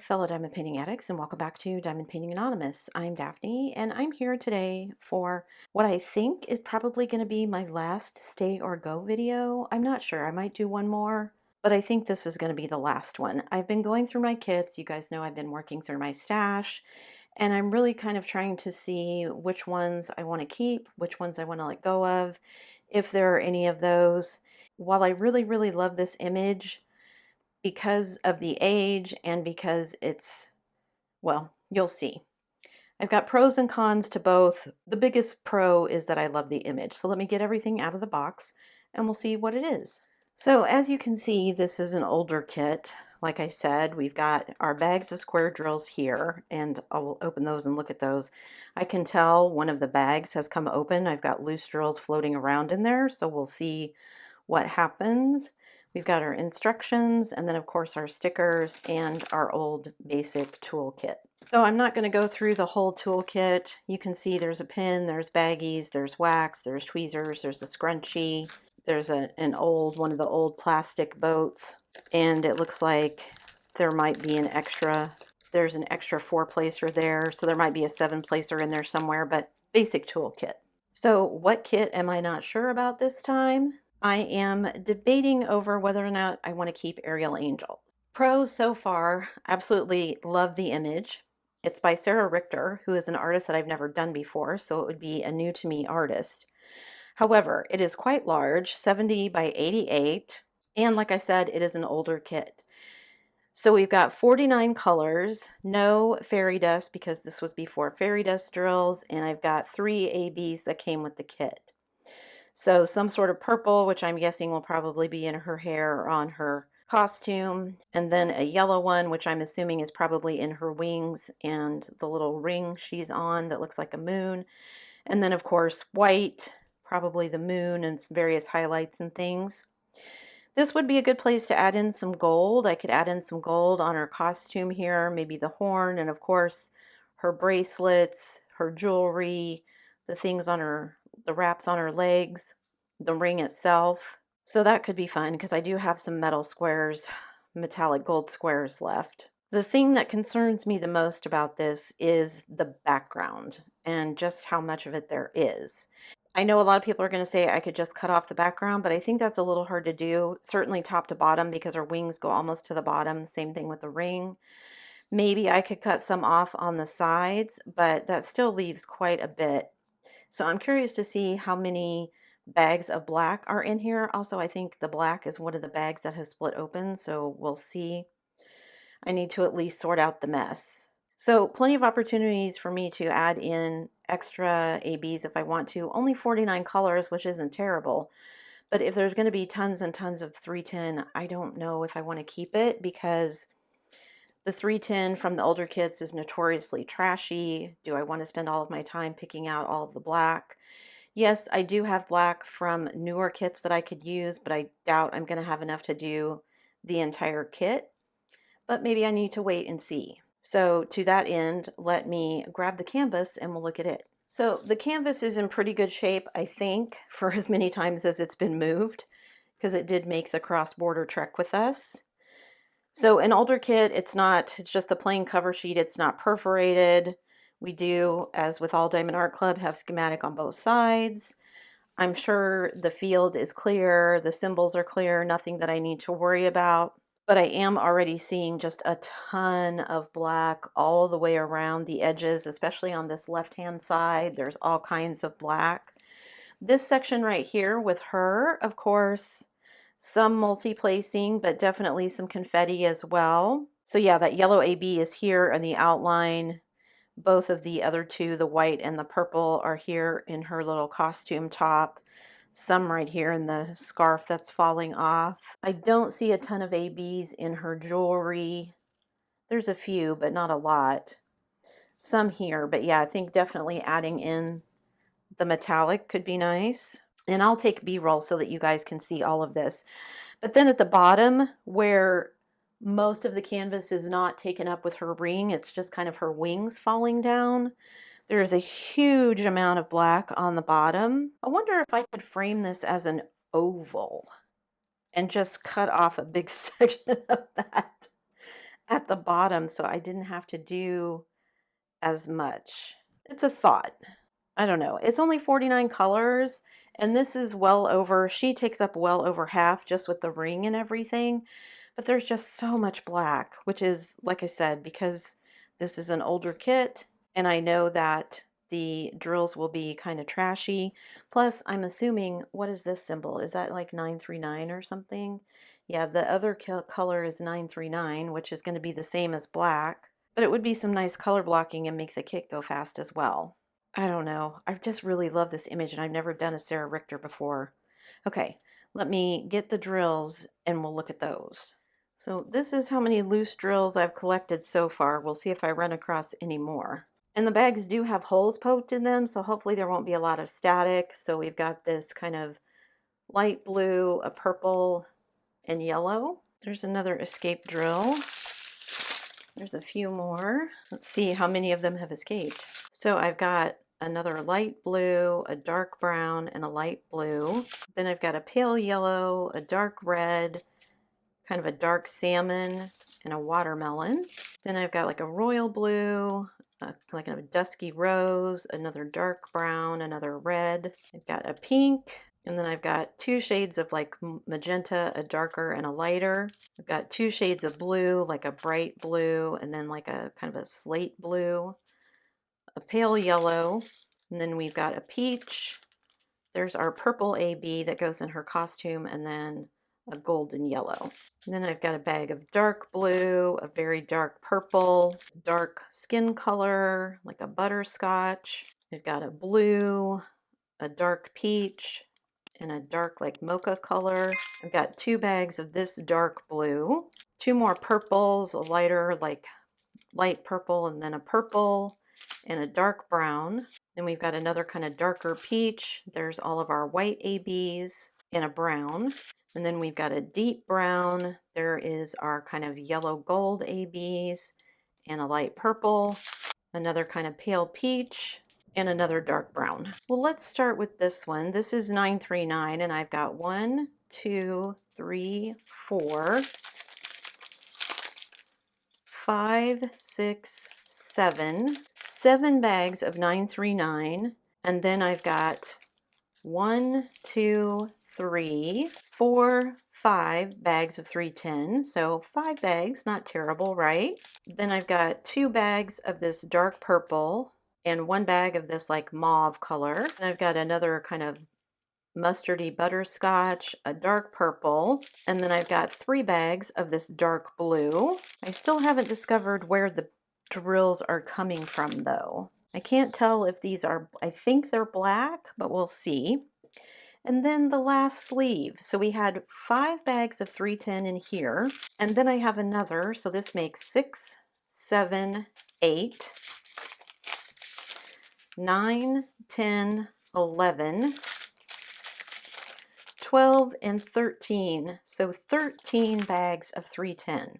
fellow diamond painting addicts, and welcome back to Diamond Painting Anonymous. I'm Daphne, and I'm here today for what I think is probably going to be my last stay or go video. I'm not sure, I might do one more, but I think this is going to be the last one. I've been going through my kits. You guys know I've been working through my stash, and I'm really kind of trying to see which ones I want to keep, which ones I want to let go of, if there are any of those. While I really love this image, because of the age and because it's, well, you'll see. I've got pros and cons to both. The biggest pro is that I love the image. So let me get everything out of the box and we'll see what it is. So as you can see, this is an older kit. Like I said, we've got our bags of square drills here, and I'll open those and look at those. I can tell one of the bags has come open. I've got loose drills floating around in there, so we'll see what happens. We've got our instructions, and then of course our stickers and our old basic toolkit. So I'm not going to go through the whole toolkit. You can see there's a pin, there's baggies, there's wax, there's tweezers, there's a scrunchie, there's one of the old plastic boats, and it looks like there might be there's an extra 4-placer there, so there might be a 7-placer in there somewhere, but basic toolkit. So what kit am I not sure about this time? I am debating over whether or not I want to keep Ariel Angel. Pros so far, absolutely love the image. It's by Sarah Richter, who is an artist that I've never done before, so it would be a new to me artist. However, it is quite large, 70 by 88, and like I said, it is an older kit. So we've got 49 colors, no fairy dust because this was before fairy dust drills, and I've got 3 ABs that came with the kit. So some sort of purple, which I'm guessing will probably be in her hair or on her costume, and then a yellow one, which I'm assuming is probably in her wings and the little ring she's on that looks like a moon, and then of course white, probably the moon and some various highlights and things. This would be a good place to add in some gold. I could add in some gold on her costume here, maybe the horn, and of course her bracelets, her jewelry, the things on her, the wraps on her legs, the ring itself. So that could be fun because I do have some metal squares, metallic gold squares left. The thing that concerns me the most about this is the background and just how much of it there is. I know a lot of people are going to say I could just cut off the background, but I think that's a little hard to do, certainly top to bottom because her wings go almost to the bottom. Same thing with the ring. Maybe I could cut some off on the sides, but that still leaves quite a bit. So I'm curious to see how many bags of black are in here. Also, I think the black is one of the bags that has split open, so we'll see. I need to at least sort out the mess. So plenty of opportunities for me to add in extra ABs if I want to. Only 49 colors, which isn't terrible. But if there's going to be tons and tons of 310, I don't know if I want to keep it because the 310 from the older kits is notoriously trashy. Do I want to spend all of my time picking out all of the black? Yes, I do have black from newer kits that I could use, but I doubt I'm going to have enough to do the entire kit. But maybe I need to wait and see. So to that end, let me grab the canvas and we'll look at it. So the canvas is in pretty good shape, I think, for as many times as it's been moved, because it did make the cross-border trek with us. So an older kit, it's just a plain cover sheet. It's not perforated. We do, as with all Diamond Art Club, have schematic on both sides. I'm sure the field is clear, the symbols are clear, nothing that I need to worry about. But I am already seeing just a ton of black all the way around the edges, especially on this left-hand side. There's all kinds of black. This section right here with her, of course, some multi-placing, but definitely some confetti as well. So yeah, that yellow AB is here in the outline. Both of the other two, the white and the purple, are here in her little costume top. Some right here in the scarf that's falling off. I don't see a ton of ABs in her jewelry. There's a few, but not a lot. Some here, but yeah, I think definitely adding in the metallic could be nice. And I'll take B-roll so that you guys can see all of this. But then at the bottom, where most of the canvas is not taken up with her ring, it's just kind of her wings falling down. There is a huge amount of black on the bottom. I wonder if I could frame this as an oval and just cut off a big section of that. at the bottom so I didn't have to do as much. It's a thought. I don't know. It's only 49 colors, and this is well over, she takes up well over half just with the ring and everything. But there's just so much black, which is, like I said, because this is an older kit, and I know that the drills will be kind of trashy. Plus, I'm assuming, what is this symbol? Is that like 939 or something? Yeah, the other color is 939, which is going to be the same as black. But it would be some nice color blocking and make the kit go fast as well. I don't know. I just really love this image, and I've never done a Sarah Richter before. Okay, let me get the drills and we'll look at those. So this is how many loose drills I've collected so far. We'll see if I run across any more. And the bags do have holes poked in them, so hopefully there won't be a lot of static. So we've got this kind of light blue, a purple, and yellow. There's another escape drill. There's a few more. Let's see how many of them have escaped. So I've got another light blue, a dark brown, and a light blue. Then I've got a pale yellow, a dark red, kind of a dark salmon, and a watermelon. Then I've got like a royal blue, like a dusky rose, another dark brown, another red. I've got a pink, and then I've got two shades of like magenta, a darker and a lighter. I've got two shades of blue, like a bright blue, and then like a kind of a slate blue, a pale yellow, and then we've got a peach. There's our purple AB that goes in her costume, and then a golden yellow. And then I've got a bag of dark blue, a very dark purple, dark skin color, like a butterscotch. I've got a blue, a dark peach, and a dark like mocha color. I've got two bags of this dark blue, two more purples, a lighter like light purple, and then a purple and a dark brown. Then we've got another kind of darker peach. There's all of our white ABs and a brown. And then we've got a deep brown. There is our kind of yellow gold ABs and a light purple, another kind of pale peach, and another dark brown. Well, let's start with this one. This is 939, and I've got 1, 2, 3, 4, 5, 6, 7 bags of 939, and then I've got 1, 2, 3, 4, 5 bags of 310. So 5 bags, not terrible, right? Then I've got 2 bags of this dark purple and 1 bag of this like mauve color. And I've got another kind of mustardy butterscotch, a dark purple, and then I've got 3 bags of this dark blue. I still haven't discovered where the drills are coming from though. I can't tell if these are, I think they're black, but we'll see. And then the last sleeve. So we had 5 bags of 310 in here, and then I have another, so this makes 6, 7, 8, 9, 10, 11, 12, and 13. So 13 bags of 310,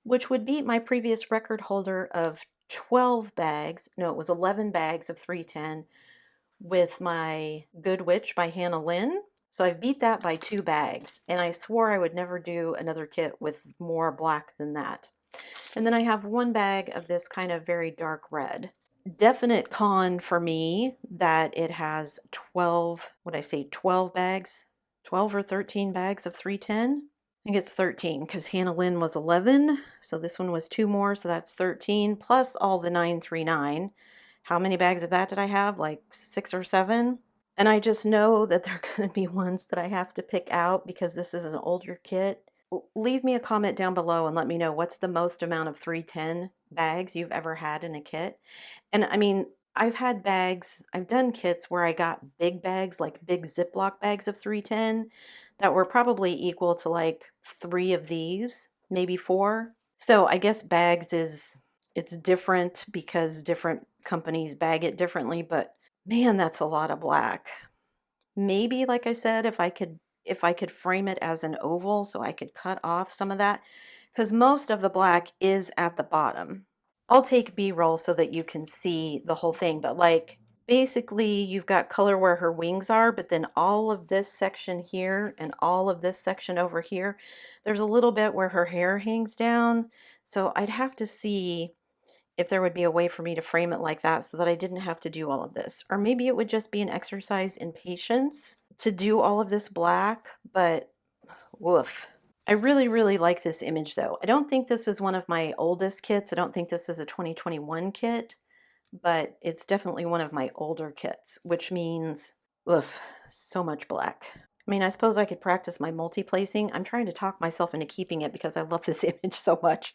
which would beat my previous record holder of 12 bags. No, it was 11 bags of 310 with my Good Witch by Hannah Lynn. So I beat that by 2 bags, and I swore I would never do another kit with more black than that. And then I have 1 bag of this kind of very dark red. Definite con for me that it has 12, what I say, 12 bags, 12 or 13 bags of 310. I think it's 13 because Hannah Lynn was 11, so this one was 2 more, so that's 13, plus all the 939. How many bags of that did I have? Like 6 or 7? And I just know that they're going to be ones that I have to pick out because this is an older kit. Leave me a comment down below and let me know what's the most amount of 310 bags you've ever had in a kit. And I mean, I've had bags, I've done kits where I got big bags, like big Ziploc bags of 310 that were probably equal to like 3 of these, maybe 4. So I guess bags is, it's different because different companies bag it differently, but man, that's a lot of black. Maybe, like I said, if I could frame it as an oval so I could cut off some of that, because most of the black is at the bottom. I'll take B-roll so that you can see the whole thing, but like Basically, you've got color where her wings are, but then all of this section here and all of this section over here, there's a little bit where her hair hangs down. So I'd have to see if there would be a way for me to frame it like that so that I didn't have to do all of this. Or maybe it would just be an exercise in patience to do all of this black, but woof. I really, really like this image though. I don't think this is one of my oldest kits. I don't think this is a 2021 kit, but it's definitely one of my older kits, which means, oof, so much black. I mean, I suppose I could practice my multi-placing. I'm trying to talk myself into keeping it because I love this image so much.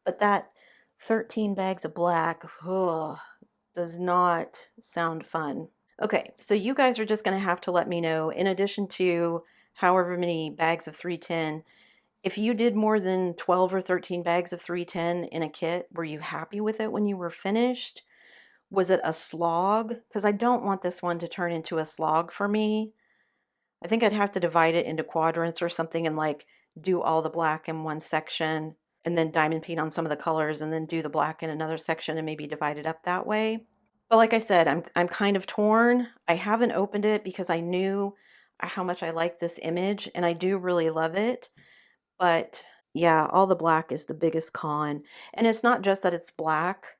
But that 13 bags of black, ugh, does not sound fun. Okay, so you guys are just going to have to let me know, in addition to however many bags of 310, if you did more than 12 or 13 bags of 310 in a kit, were you happy with it when you were finished? Was it a slog? Because I don't want this one to turn into a slog for me. I think I'd have to divide it into quadrants or something and like do all the black in one section and then diamond paint on some of the colors and then do the black in another section and maybe divide it up that way. But like I said, I'm kind of torn. I haven't opened it because I knew how much I like this image and I do really love it. But yeah, all the black is the biggest con. And it's not just that it's black,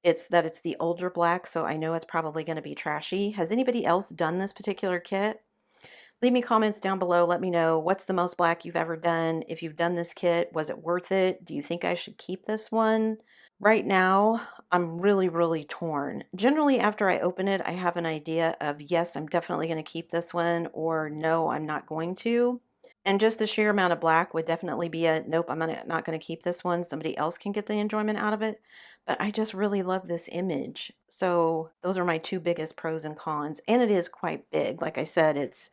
it's that it's the older black, so I know it's probably going to be trashy. Has anybody else done this particular kit? Leave me comments down below. Let me know what's the most black you've ever done. If you've done this kit, was it worth it? Do you think I should keep this one? Right now, I'm really, really torn. Generally, after I open it, I have an idea of yes, I'm definitely going to keep this one, or no, I'm not going to. And just the sheer amount of black would definitely be a nope, not going to keep this one. Somebody else can get the enjoyment out of it. But I just really love this image. So those are my two biggest pros and cons. And it is quite big. Like I said, it's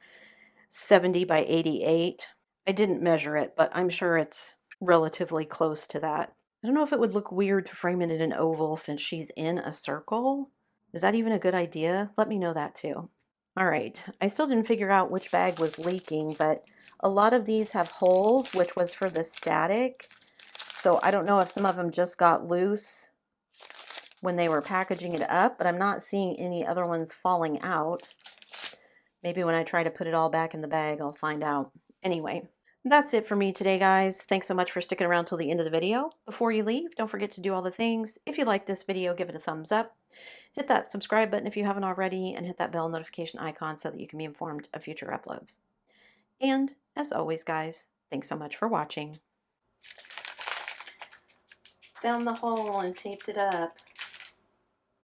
70 by 88. I didn't measure it, but I'm sure it's relatively close to that. I don't know if it would look weird to frame it in an oval since she's in a circle. Is that even a good idea? Let me know that too. All right, I still didn't figure out which bag was leaking, but a lot of these have holes, which was for the static. So I don't know if some of them just got loose when they were packaging it up, but I'm not seeing any other ones falling out. Maybe when I try to put it all back in the bag, I'll find out. Anyway, that's it for me today, guys. Thanks so much for sticking around till the end of the video. Before you leave, don't forget to do all the things. If you like this video, give it a thumbs up. Hit that subscribe button if you haven't already, and hit that bell notification icon so that you can be informed of future uploads. And as always, guys, thanks so much for watching. Found the hole and taped it up.